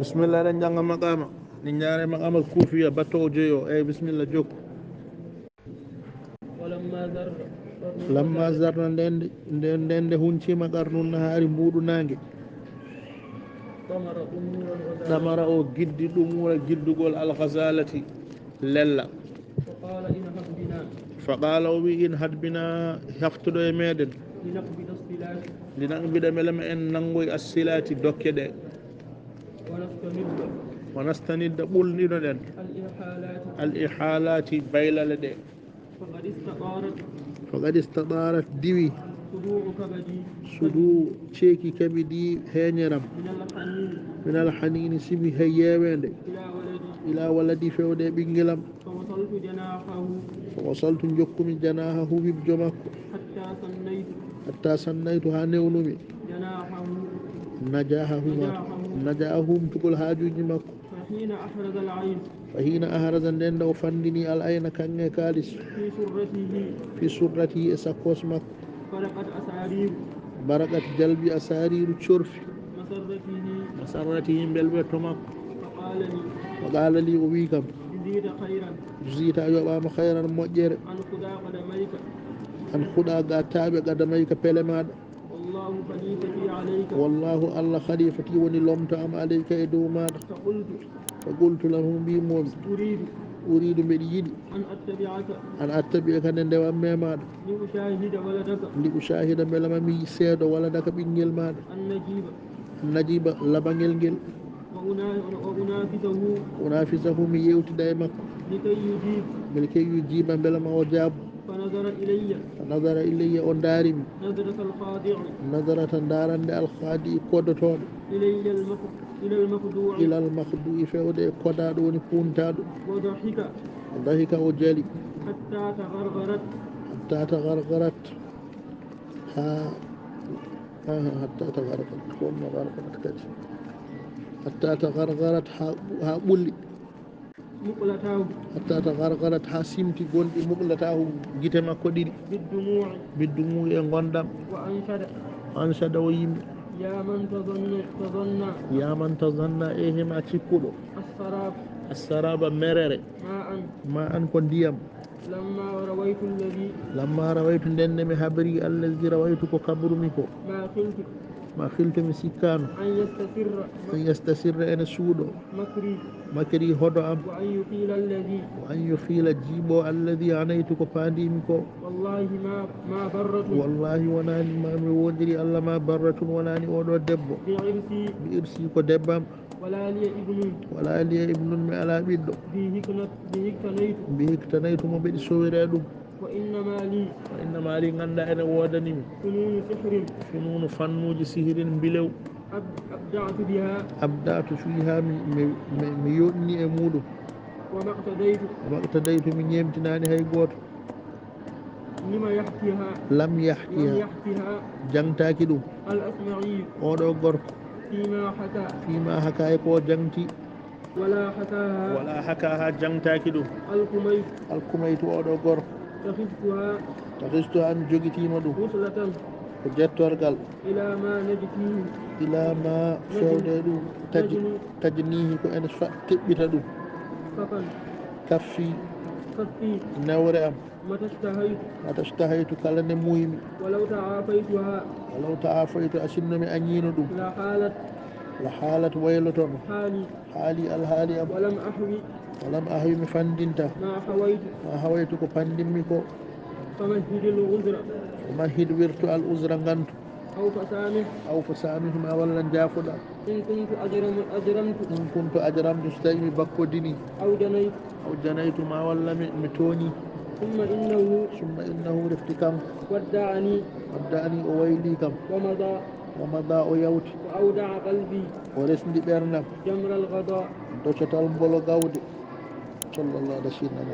بسم الله لنجان مقام نجاري مقام الكوفية باتو جيو اي بسم الله جوك لما زر ندند هونشي مقرنون نهاري مبودو نانجي دمر او جدي دمور جدو قول الغزالة للا فقال وي إن هد بنا يفتدو يميدن لنقبض ملما إن ننغوي السلات دوكي ونستند بولني دن الإحالات بيلا لدي فقد استطارت ديوي صدو شيكي كبدي هينيرم من الحنين سمي هيوين إلى ولدي فودي بنجلم فوصلت نجكم جناحه بجمك حتى سنيتها نونمي نجاحهم تقول هاجو جمك فحين أحرز النند وفندني الأين كان كالس في سرته إساكوس مك بركة جلبي أسارير تشرف مسرته بلبت مك وقال لي أبيكم جزيت أيوة خيرا مؤجر أن خدا قاتابي قدميك بلماد والله الله خليفتي وني لومت أم عليك إدومات فقلت لهم بموم أريد من يدي أن أتبعك نندوا ميماد لأشاهد ملما مي سيد ولدك بنجل ماد النجيب لبنجل جل ونافسه مي يوتي دايما لكي يجيب ملما وجاب فنظر إلي أندارم نظرة دارا الخادي كودتون إلى المخدوع فودي كودادوني بونتادو ضحك وجلي حتى تغرغرت حتى تغرغرت ها بولي حتى تغرغرت ها سمتي غوندي مقلتاه جيتما كوديري بالدموع غوندام وأنشد ويمي يا من تظن إيهما تشكلو السراب مرر ما أن كنديم لما رويت لنمي حبري الذي رويتك كبرميكو ما خلت مسكان أن يستسر أن سودو مكري هدو أم وأن يخيل جيبو الذي عنيتك فانديمكو والله وناني ما مودري الله ما برة وناني ودو دبو بإرسي كو دبام ولا لي ابن من على بيدو بهك تنيت مبدي سويرادو وإنما لي غندا أنا ودني فنون فنوج سهر بلو أبدعت فيها ميوني أمودو وما اقتديت من يمتناني هاي قوت لم يحكيها جنتاكدو الأسمعي أودو غرق فيما حكى يكو جنتي ولا حكاها جنتاكدو الكميت أودو غرق تخستها أن جوجتي مدو جتورغال إلى ما فودو تجنيه كو أن تبتدو كفي نوري أم ما تشتهيت كلا نمويمي ولو تعافيت أسنمي أنينو دو لحالت ويلتون حالي الحالي أم ولم أحوي مفندنتا ما حويتك فندميكو فمهد ورت الأزر غنت أو فسامه ما ولا جافدا إن كنت أجرمت استيمي بكو ديني أو جنيت ما ولا متوني ثم إنه رفتكم ودعني أويليكم ومضى أيوتي وأودع قلبي ورسندي بيرنا جمر الغضاء دوشة البولو غاودي صلى الله عليه وسلم